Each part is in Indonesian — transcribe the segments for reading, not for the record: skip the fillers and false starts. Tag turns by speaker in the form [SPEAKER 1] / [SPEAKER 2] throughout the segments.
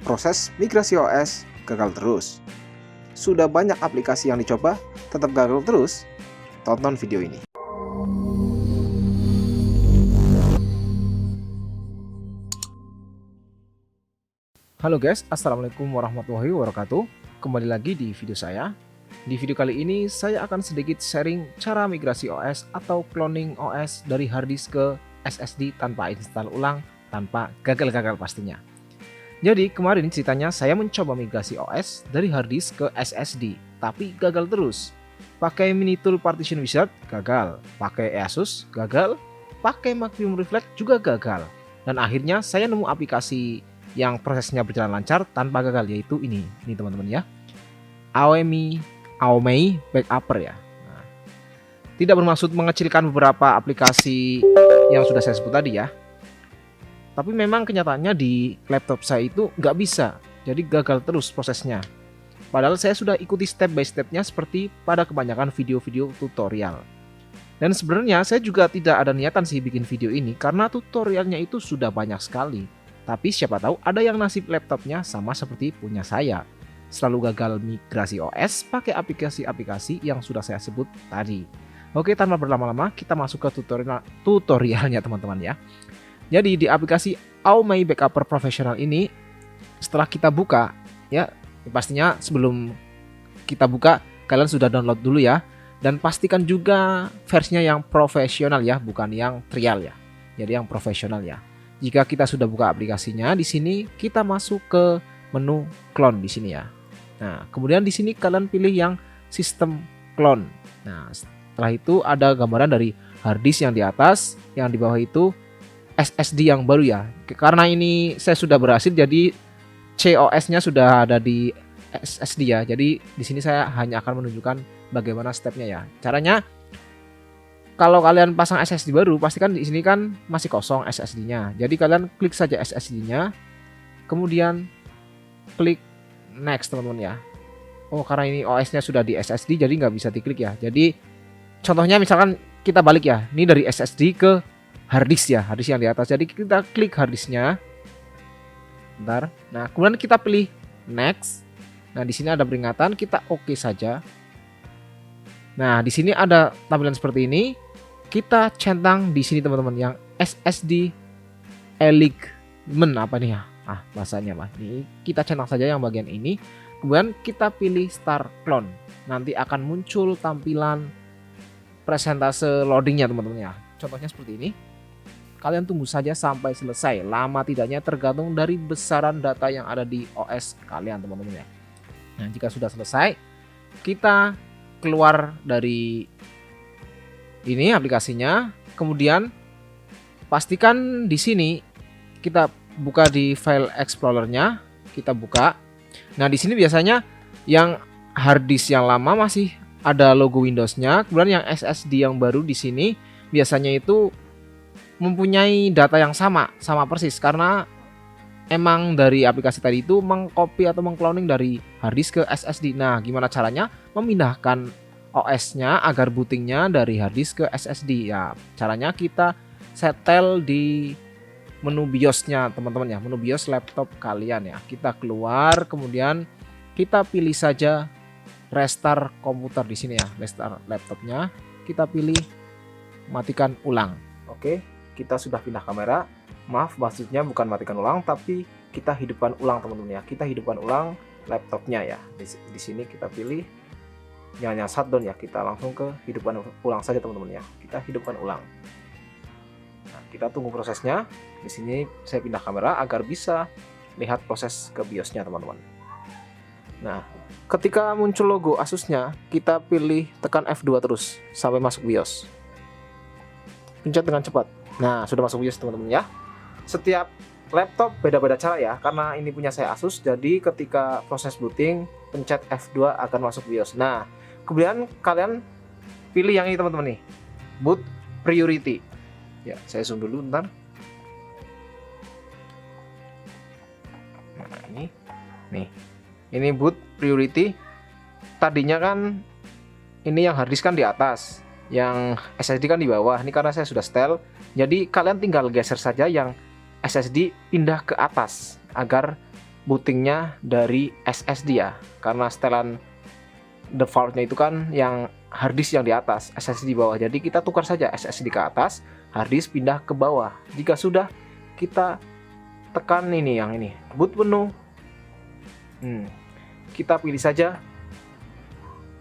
[SPEAKER 1] Proses migrasi OS gagal terus. Sudah banyak aplikasi yang dicoba, tetap gagal terus? Tonton video ini.
[SPEAKER 2] Halo guys, assalamualaikum warahmatullahi wabarakatuh. Kembali lagi di video saya. Di video kali ini saya akan sedikit sharing cara migrasi OS atau cloning OS dari harddisk ke SSD tanpa install ulang, tanpa gagal-gagal pastinya. Jadi kemarin ceritanya saya mencoba migrasi OS dari harddisk ke SSD, tapi gagal terus. Pakai Minitool Partition Wizard gagal, pakai Asus gagal, pakai Macrium Reflect juga gagal. Dan akhirnya saya nemu aplikasi yang prosesnya berjalan lancar tanpa gagal, yaitu ini teman-teman ya, Aomei Backupper ya. Nah, tidak bermaksud mengecilkan beberapa aplikasi yang sudah saya sebut tadi ya, tapi memang kenyataannya di laptop saya itu nggak bisa, jadi gagal terus prosesnya. Padahal saya sudah ikuti step by stepnya seperti pada kebanyakan video-video tutorial. Dan sebenarnya saya juga tidak ada niatan sih bikin video ini karena tutorialnya itu sudah banyak sekali. Tapi siapa tahu ada yang nasib laptopnya sama seperti punya saya, selalu gagal migrasi OS pakai aplikasi-aplikasi yang sudah saya sebut tadi. Oke, tanpa berlama-lama kita masuk ke tutorialnya teman-teman ya. Jadi di aplikasi Aomei Backupper Professional ini, setelah kita buka ya, pastinya sebelum kita buka kalian sudah download dulu ya, dan pastikan juga versinya yang profesional ya, bukan yang trial ya. Jadi yang profesional ya. Jika kita sudah buka aplikasinya, di sini kita masuk ke menu clone di sini ya. Nah, kemudian di sini kalian pilih yang sistem clone. Nah, setelah itu ada gambaran dari harddisk yang di atas, yang di bawah itu SSD yang baru ya. Karena ini saya sudah berhasil, jadi COS-nya sudah ada di SSD ya. Jadi di sini saya hanya akan menunjukkan bagaimana stepnya ya. Caranya, kalau kalian pasang SSD baru, pastikan di sini kan masih kosong SSD-nya. Jadi kalian klik saja SSD-nya, kemudian klik next teman-teman ya. Oh, karena ini OS-nya sudah di SSD, jadi nggak bisa diklik ya. Jadi contohnya misalkan kita balik ya, ini dari SSD ke harddisk ya, harddisk yang di atas. Jadi kita klik harddisknya. Bentar. Nah, kemudian kita pilih next. Nah, di sini ada peringatan, kita oke saja. Nah, di sini ada tampilan seperti ini. Kita centang di sini teman-teman yang SSD Element apa nih ya? Bahasanya apa? Ini kita centang saja yang bagian ini. Kemudian kita pilih Start Clone. Nanti akan muncul tampilan presentase loadingnya teman-teman ya. Contohnya seperti ini. Kalian tunggu saja sampai selesai. Lama tidaknya tergantung dari besaran data yang ada di OS kalian teman-teman ya. Nah, jika sudah selesai, kita keluar dari ini aplikasinya. Kemudian pastikan di sini kita buka di file explorer-nya, kita buka. Nah, di sini biasanya yang harddisk yang lama masih ada logo Windows-nya. Kemudian yang SSD yang baru di sini biasanya itu mempunyai data yang sama persis, karena emang dari aplikasi tadi itu mengcopy atau mengcloning dari harddisk ke SSD. Nah, gimana caranya memindahkan OS-nya agar bootingnya dari harddisk ke SSD ya? Caranya kita setel di menu BIOS-nya teman-teman ya, menu BIOS laptop kalian ya. Kita keluar, kemudian kita pilih saja restart komputer di sini ya, restart laptopnya. Kita pilih matikan ulang. Oke, kita sudah pindah kamera. Maaf, maksudnya bukan matikan ulang, tapi kita hidupkan ulang teman-teman ya. Kita hidupkan ulang laptopnya ya. Di sini kita pilih jangan shutdown ya. Kita langsung ke hidupkan ulang saja teman-teman ya. Kita hidupkan ulang. Nah, kita tunggu prosesnya. Di sini saya pindah kamera agar bisa lihat proses ke BIOS-nya teman-teman. Nah, ketika muncul logo Asus-nya, kita pilih tekan F2 terus sampai masuk BIOS. Pencet dengan cepat. Nah, sudah masuk BIOS teman-teman ya. Setiap laptop beda-beda cara ya, karena ini punya saya Asus, jadi ketika proses booting pencet F2 akan masuk BIOS. Nah, kemudian kalian pilih yang ini teman-teman nih, boot priority ya. Saya zoom dulu bentar. Nah, ini boot priority. Tadinya kan ini yang harddisk kan di atas, yang SSD kan di bawah. Ini karena saya sudah setel, jadi kalian tinggal geser saja yang SSD pindah ke atas agar bootingnya dari SSD ya, karena setelan defaultnya itu kan yang harddisk yang di atas, SSD di bawah. Jadi kita tukar saja SSD ke atas, harddisk pindah ke bawah. Jika sudah, kita tekan ini yang ini, boot menu. Kita pilih saja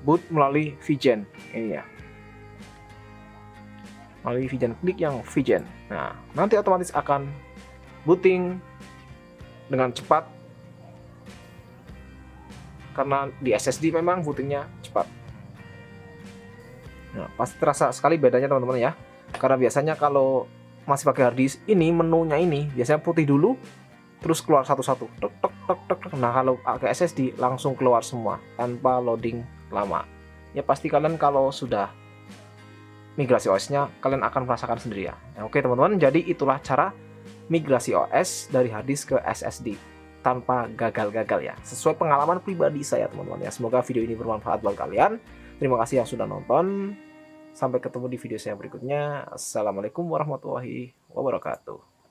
[SPEAKER 2] boot melalui VGen ini ya. Melalui VGen, klik yang VGen. Nah, nanti otomatis akan booting dengan cepat. Karena di SSD memang bootingnya cepat. Nah, pasti terasa sekali bedanya teman-teman ya. Karena biasanya kalau masih pakai harddisk ini, menunya ini biasanya putih dulu, terus keluar satu-satu. Tek, tek, tek, tek, tek. Nah, kalau pakai SSD langsung keluar semua tanpa loading lama. Ya pasti kalian kalau sudah migrasi OS-nya, kalian akan merasakan sendiri ya. Nah, oke teman-teman, jadi itulah cara migrasi OS dari harddisk ke SSD tanpa gagal-gagal ya, sesuai pengalaman pribadi saya teman-teman ya. Semoga video ini bermanfaat buat kalian. Terima kasih yang sudah nonton. Sampai ketemu di video saya berikutnya. Assalamualaikum warahmatullahi wabarakatuh.